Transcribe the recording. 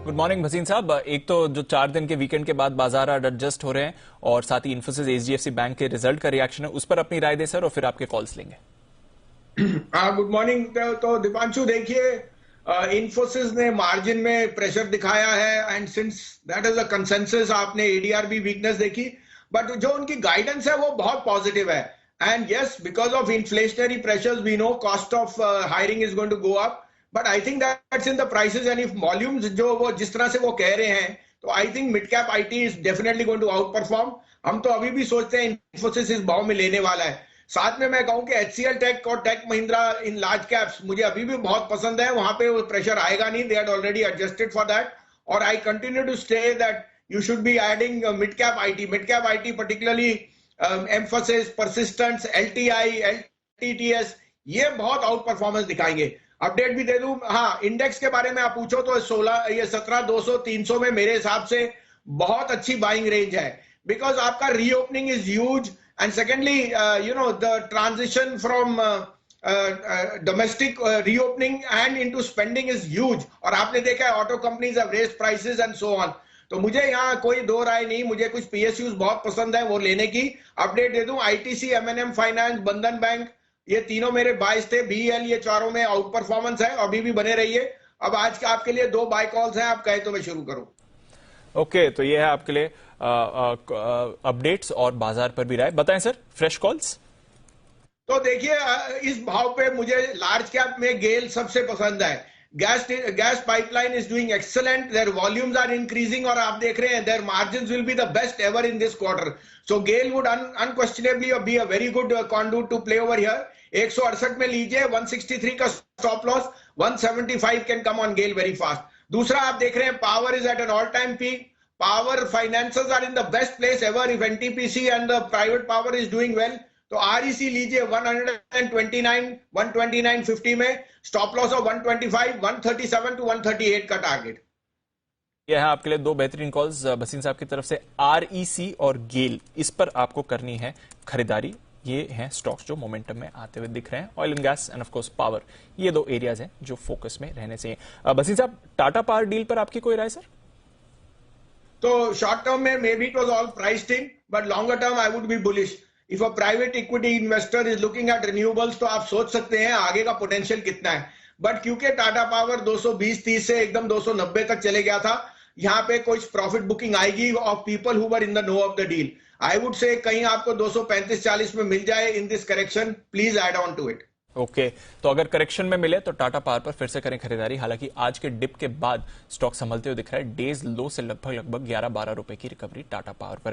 Good morning Bhasin साहब। एक तो जो 4 दिन के वीकेंड के बाद बाजार एडजस्ट हो रहे हैं और साथ ही इन्फोसिस एचडीएफसी बैंक के रिजल्ट का रिएक्शन है, उस पर अपनी राय दें सर और फिर आपके कॉल्स लेंगे। Good morning. तो दीपांशु देखिए, इन्फोसिस ने मार्जिन में प्रेशर दिखाया है and since that is a consensus आपने एडीआर भी वीकनेस देखी, बट जो उनकी गाइडेंस है वो बहुत पॉजिटिव है। And yes, because of inflationary pressures we know cost of hiring is going to go up, but I think that's in the prices and if volumes जो वो जिस तरह से वो कह रहे हैं, तो I think mid cap IT is definitely going to outperform. हम तो अभी भी सोचते हैं इन्फोसिस इस भाव में लेने वाला है। साथ में मैं कहूं कि एचसीएल टेक और tech Mahindra in large caps मुझे अभी भी बहुत पसंद है। वहां पे वो प्रेशर आएगा नहीं, they had already adjusted for that. और I continue to stay that you should be adding mid cap IT particularly Mphasis, Persistent, LTI, LTTS, ये बहुत आउट परफॉर्मेंस दिखाएंगे। अपडेट भी दे दूं, हाँ, इंडेक्स के बारे में आप पूछो तो 17,200 300 में मेरे हिसाब से बहुत अच्छी बाइंग रेंज है, बिकॉज आपका reopening is huge and secondly the transition from domestic reopening and into spending is huge। और आपने देखा है auto companies have raised prices and so on। तो मुझे यहाँ कोई दो राय नहीं, मुझे कुछ पीएसयूज बहुत पसंद है वो लेने की। अपडेट दे दूं, आईटीसी, एमएनएम फाइनेंस, बंधन बैंक, ये तीनों मेरे बाइस थे। बीएल, ये चारों में आउट परफॉर्मेंस है, अभी भी बने रहिए। अब आज के आपके लिए 2 बाय कॉल्स हैं, आप कहे तो मैं शुरू करूं। ओके, तो ये है आपके लिए अपडेट्स और बाजार पर भी राय। बताएं सर, फ्रेश कॉल्स। तो देखिए, इस भाव पे मुझे लार्ज कैप में गेल सबसे पसंद है। Gas pipeline is doing excellent, their volumes are increasing और आप देख रहे हैं their margins will be the best ever in this quarter. So GAIL would unquestionably be a very good conduit to play over here. 168 में लीजिए, 163 का stop loss, 175 can come on GAIL very fast. दूसरा आप देख रहे हैं power is at an all time peak. Power finances are in the best place ever if NTPC and the private power is doing well। तो REC लीजिए 129, 129.50 में, stop loss of 125, 137 to 138 का target. यह है आपके लिए 2 बेहतरीन कॉल्स भसीन साहब की तरफ से। REC और गेल, इस पर आपको करनी है खरीदारी। ये हैं स्टॉक्स जो मोमेंटम में आते हुए दिख रहे हैं। Oil and gas end of course power, ये 2 एरियाज हैं जो फोकस में रहने चाहिए। भसीन साहब, टाटा पावर डील पर आपकी कोई राय सर? तो शॉर्ट टर्म में may be it was all priced in, but longer term I would be bullish. If a private equity investor is looking at renewables, तो आप सोच सकते हैं आगे का पोटेंशियल कितना है। बट क्योंकि टाटा पावर 220-30 से एकदम 290 तक चले गया था, यहाँ पे कुछ प्रॉफिट बुकिंग आएगी of people who were in the know of the deal. I would say कहीं आपको 235-40 में मिल जाए in this correction, please add on to it. Okay, तो अगर करेक्शन में मिले तो टाटा पावर पर फिर से करें खरीदारी। हालांकि आज के डिप के बाद स्टॉक संभलते हुए दिख रहा है। डेज लो से लगभग 11-12 रुपए की रिकवरी टाटा पावर पर।